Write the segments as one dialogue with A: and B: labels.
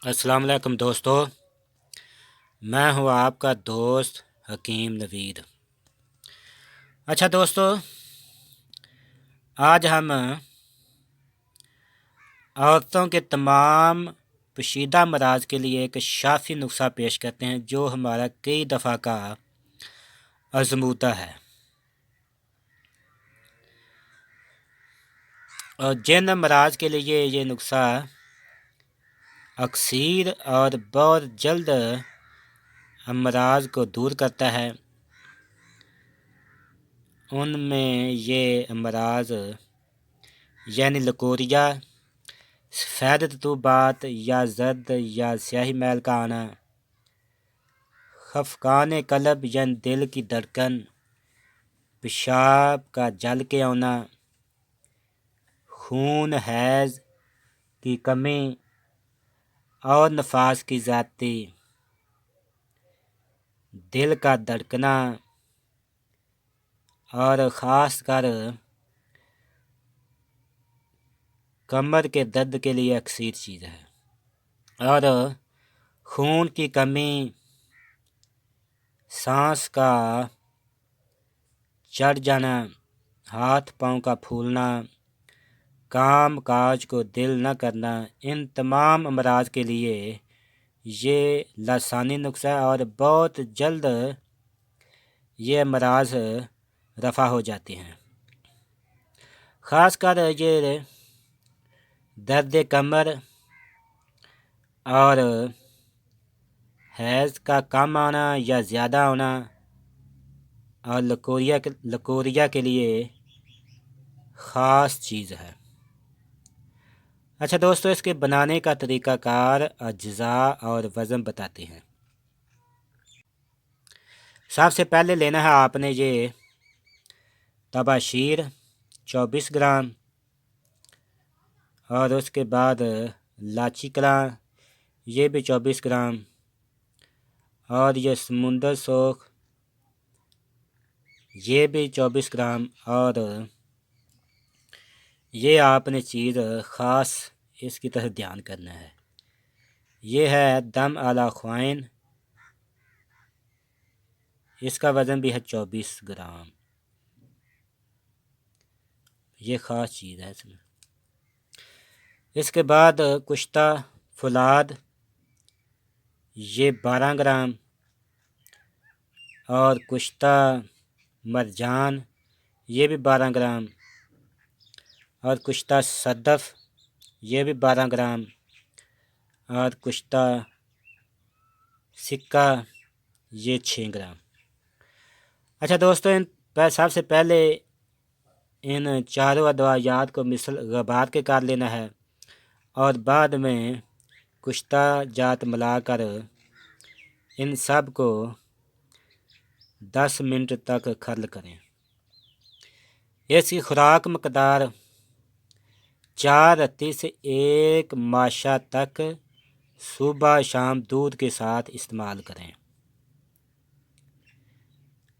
A: अस्सलाम वालेकुम दोस्तों, मैं हूँ आपका दोस्त हकीम नवीद। अच्छा दोस्तों, आज हम औरतों के तमाम पोशीदा अमराज के लिए एक शाफी नुस्खा पेश करते हैं जो हमारा कई दफ़ा का आजमूदा है। और जिन अमराज के लिए ये नुस्खा अक्सर और बहुत जल्द अमराज को दूर करता है, उनमें ये अमराज यानी लकोरिया, सफ़ेद रतूबात या जर्द या स्याही मैल का आना, खफकान कलब यानी दिल की धड़कन, पेशाब का जल के आना, खून हैज़ की कमी और नफास की ज़्यादती, दिल का धड़कना और ख़ास कर कमर के दर्द के लिए अक्सर चीज़ है। और खून की कमी, सांस का चढ़ जाना, हाथ पाँव का फूलना, काम काज को दिल न करना, इन तमाम अमराज के लिए ये लासानी नुस्खा है और बहुत जल्द ये अमराज रफ़ा हो जाते हैं। ख़ास कर ये दर्द कमर और हैज़ का कम आना या ज़्यादा होना और लकोरिया के लिए ख़ास चीज़ है। अच्छा दोस्तों, इसके बनाने का तरीक़ाकार, अज्ज़ा और वज़न बताते हैं। सबसे पहले लेना है आपने ये तबाशीर 24 ग्राम, और उसके बाद लाची कला ये भी 24 ग्राम, और ये समुंदर सोख ये भी 24 ग्राम, और ये आपने चीज़ ख़ास इसकी तरफ ध्यान करना है। ये है दम आला ख्वाइन, इसका वज़न भी है 24 ग्राम। ये ख़ास चीज़ है इसमें। इसके बाद कुश्ता फुलाद ये 12 ग्राम, और कुश्ता मरजान ये भी 12 ग्राम, और कुश्ता सदफ़ ये भी 12 ग्राम, और कुश्ता सिक्का ये 6 ग्राम। अच्छा दोस्तों, सबसे पहले इन चारों अदवायात को मिसल गबार के कर लेना है, और बाद में कुश्ता जात मिलाकर इन सब को 10 मिनट तक खर्ल करें। इसकी खुराक मकदार 4 रत्ती से 1 माशा तक सुबह शाम दूध के साथ इस्तेमाल करें।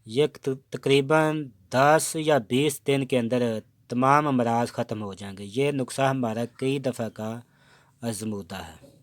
A: ये तकरीबन 10 या 20 दिन के अंदर तमाम अमराज ख़त्म हो जाएंगे। ये नुस्खा हमारा कई दफ़ा का आजमूदा है।